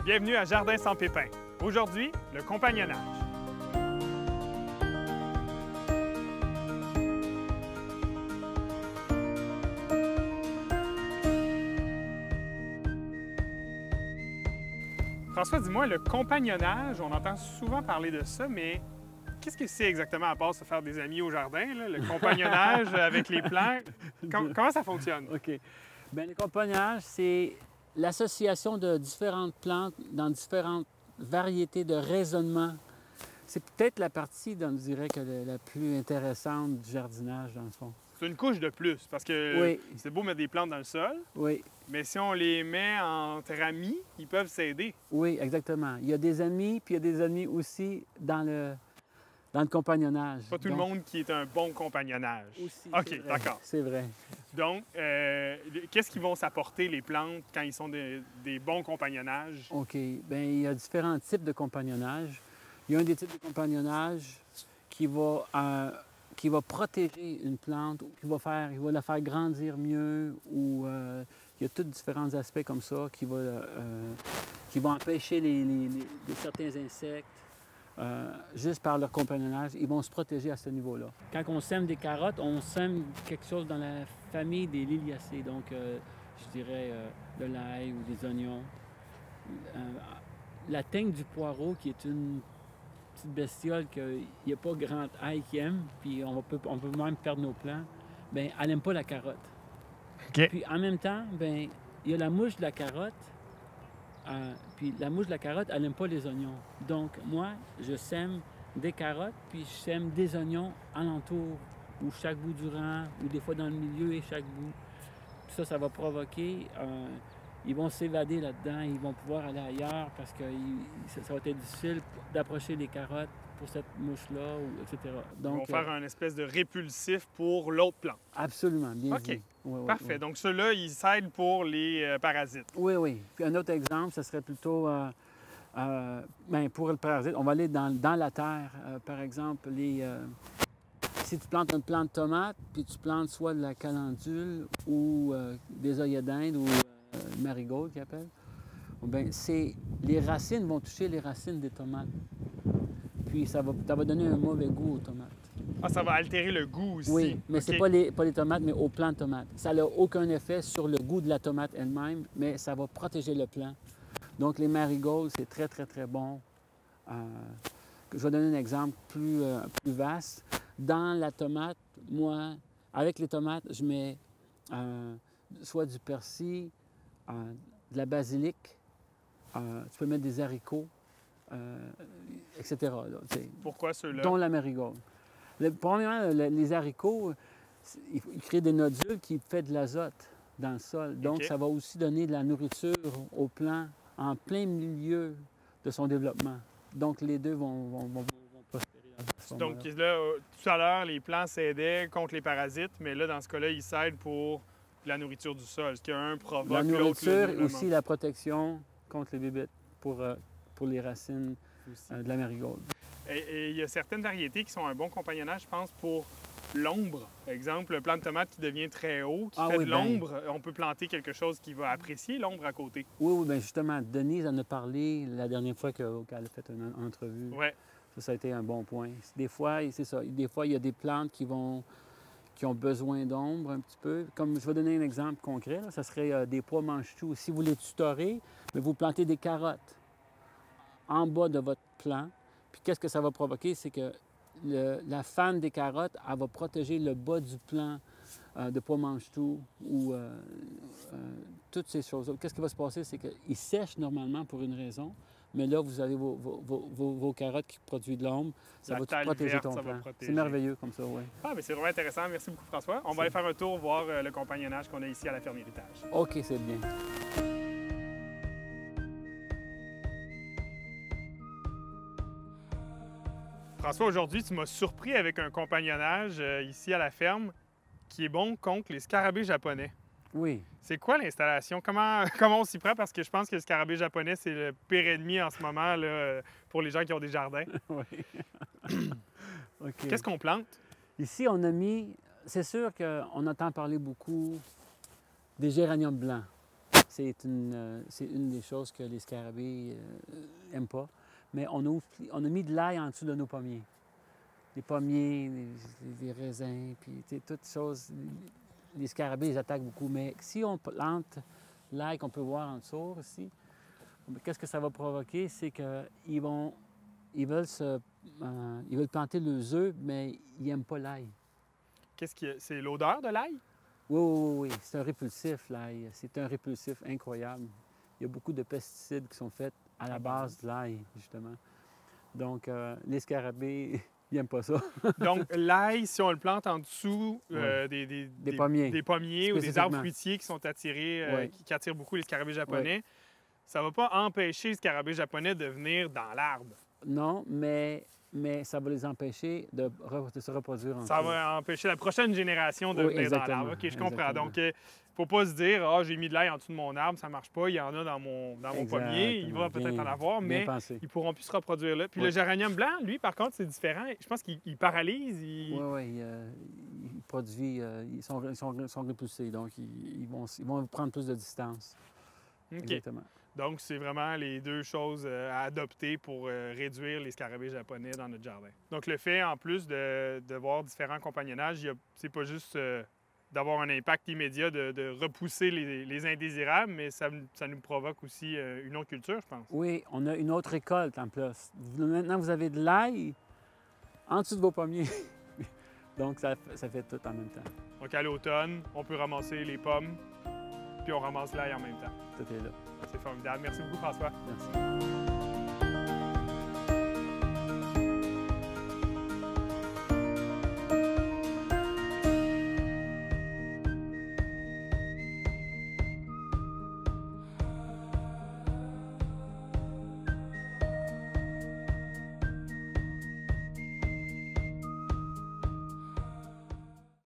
Bienvenue à Jardin sans pépins. Aujourd'hui, le compagnonnage. François, dis-moi, le compagnonnage, on entend souvent parler de ça, mais qu'est-ce que c'est exactement à part se faire des amis au jardin, là, le compagnonnage avec les plantes? Comment ça fonctionne? OK. Bien, le compagnonnage, c'est l'association de différentes plantes dans différentes variétés de raisonnement. C'est peut-être la partie, je dirais, que la plus intéressante du jardinage, dans le fond. C'est une couche de plus, parce que Oui. c'est beau mettre des plantes dans le sol, Oui, mais si on les met entre amis, ils peuvent s'aider. oui, exactement. Il y a des amis, puis il y a des amis aussi dans le compagnonnage. Pas tout le monde qui est un bon compagnonnage. Aussi, OK, d'accord. C'est vrai. Donc, qu'est-ce qu'ils vont s'apporter, les plantes, quand ils sont des bons compagnonnages? OK. Bien, il y a différents types de compagnonnage. Il y a un des types de compagnonnage qui va protéger une plante, il va la faire grandir mieux, ou il y a tous différents aspects comme ça qui vont empêcher certains insectes. Juste par leur compagnonnage, ils vont se protéger à ce niveau-là. Quand on sème des carottes, on sème quelque chose dans la famille des liliacées, donc je dirais de l'ail ou des oignons. La teigne du poireau, qui est une petite bestiole qu'il n'y a pas grand ail qui aime, puis on peut même perdre nos plants, bien, elle n'aime pas la carotte. OK. Puis en même temps, bien, il y a la mouche de la carotte. Puis la mouche de la carotte, elle n'aime pas les oignons. Donc, moi, je sème des carottes, puis je sème des oignons alentour, ou chaque bout du rang, ou des fois dans le milieu et chaque bout. Tout ça, ça va provoquer... ils vont s'évader là-dedans, ils vont pouvoir aller ailleurs parce que ça va être difficile d'approcher les carottes pour cette mouche-là, etc. Donc, Ils vont faire un espèce de répulsif pour l'autre plante. Absolument, bien OK. dit. Oui, Parfait. oui. Donc, ceux-là, ils s'aident pour les parasites. Oui, oui. Puis un autre exemple, ce serait plutôt bien, pour le parasite. On va aller dans la terre. Par exemple, si tu plantes une plante de tomate, puis tu plantes soit de la calendule ou des œillets d'Inde ou marigold qu'ils appellent, bien, les racines vont toucher les racines des tomates. Puis ça va donner un mauvais goût aux tomates. Ah, ça va altérer le goût aussi. Oui, mais OK. c'est pas les tomates, mais au plant de tomate. Ça n'a aucun effet sur le goût de la tomate elle-même, mais ça va protéger le plant. Donc les marigolds, c'est très, très, très bon. Je vais donner un exemple plus vaste. Dans la tomate, moi, avec les tomates, je mets soit du persil, de la basilic, tu peux mettre des haricots, etc. Là, Pourquoi ceux-là? dont la marigold. Premièrement, les haricots, ils créent des nodules qui font de l'azote dans le sol. Donc, OK. ça va aussi donner de la nourriture au plant en plein milieu de son développement. Donc, les deux vont prospérer à ce moment-là. Donc là, tout à l'heure, les plants s'aidaient contre les parasites, mais là, dans ce cas-là, ils s'aident pour la nourriture du sol. Est-ce qu'un provoque La l'autre? nourriture et aussi la protection contre les bébites pour les racines Aussi. de la marigold. Et il y a certaines variétés qui sont un bon compagnonnage, je pense, pour l'ombre. Par exemple, un plant de tomate qui devient très haut, qui fait oui, de l'ombre, on peut planter quelque chose qui va apprécier l'ombre à côté. Oui, oui, bien justement, Denise en a parlé la dernière fois qu'elle a fait une entrevue. Ouais. Ça a été un bon point. Des fois, c'est ça. Des fois, il y a des plantes qui ont besoin d'ombre un petit peu. Comme je vais donner un exemple concret, là, ça serait des pois mange-tout. Si vous les tutorez, mais vous plantez des carottes en bas de votre plant. Puis qu'est-ce que ça va provoquer? C'est que la fan des carottes, elle va protéger le bas du plant de pois mange-tout ou toutes ces choses-là. Qu'est-ce qui va se passer? C'est qu'ils sèchent normalement pour une raison, mais là, vous avez vos carottes qui produisent de l'ombre. Ça va tout talle protéger verte, ton ça va plant. protéger. C'est merveilleux comme ça, oui. Ah, mais c'est vraiment intéressant. Merci beaucoup, François. On va aller faire un tour, voir le compagnonnage qu'on a ici à la ferme Héritage. OK, c'est bien. François, aujourd'hui, tu m'as surpris avec un compagnonnage ici à la ferme qui est bon contre les scarabées japonais. Oui. C'est quoi l'installation? Comment on s'y prend? Parce que je pense que le scarabée japonais, c'est le pire ennemi en ce moment là, pour les gens qui ont des jardins. Oui. OK. Qu'est-ce qu'on plante? Ici, on a mis... C'est sûr qu'on entend parler beaucoup des géraniums blancs. c'est une des choses que les scarabées n'aiment pas. Mais on a mis de l'ail en dessous de nos pommiers. Les pommiers, les raisins, puis toutes choses. Les scarabées, ils attaquent beaucoup. Mais si on plante l'ail qu'on peut voir en dessous ici, qu'est-ce que ça va provoquer? C'est qu'ils veulent planter leurs œufs, mais ils n'aiment pas l'ail. C'est l'odeur de l'ail? Oui. C'est un répulsif, l'ail. C'est un répulsif incroyable. Il y a beaucoup de pesticides qui sont faits à la base de l'ail, justement. Donc, les scarabées, ils n'aiment pas ça. Donc, l'ail, si on le plante en dessous des pommiers ou des arbres fruitiers qui sont attirés, qui attirent beaucoup les scarabées japonais, ça ne va pas empêcher les scarabées japonais de venir dans l'arbre. Non, mais ça va les empêcher de se reproduire ensemble. Ça va empêcher la prochaine génération de venir dans l'arbre. OK, je comprends. Donc, il ne faut pas se dire « Ah, j'ai mis de l'ail en dessous de mon arbre, ça ne marche pas, il y en a dans mon pommier, il va peut-être en avoir, mais ils ne pourront plus se reproduire là. » Puis le géranium blanc, lui, par contre, c'est différent. Je pense qu'il paralyse. Oui, il produit... ils sont repoussés, donc ils vont prendre plus de distance. OK. Exactement. Donc, c'est vraiment les deux choses à adopter pour réduire les scarabées japonais dans notre jardin. Donc, le fait, en plus de voir différents compagnonnages, c'est pas juste d'avoir un impact immédiat de repousser les indésirables, mais ça nous provoque aussi une autre culture, je pense. Oui, on a une autre récolte en plus. Maintenant, vous avez de l'ail en dessous de vos pommiers. Donc, ça fait tout en même temps. Donc, à l'automne, on peut ramasser les pommes, puis on ramasse l'ail en même temps. Tout est là. C'est formidable. Merci beaucoup, François. Merci.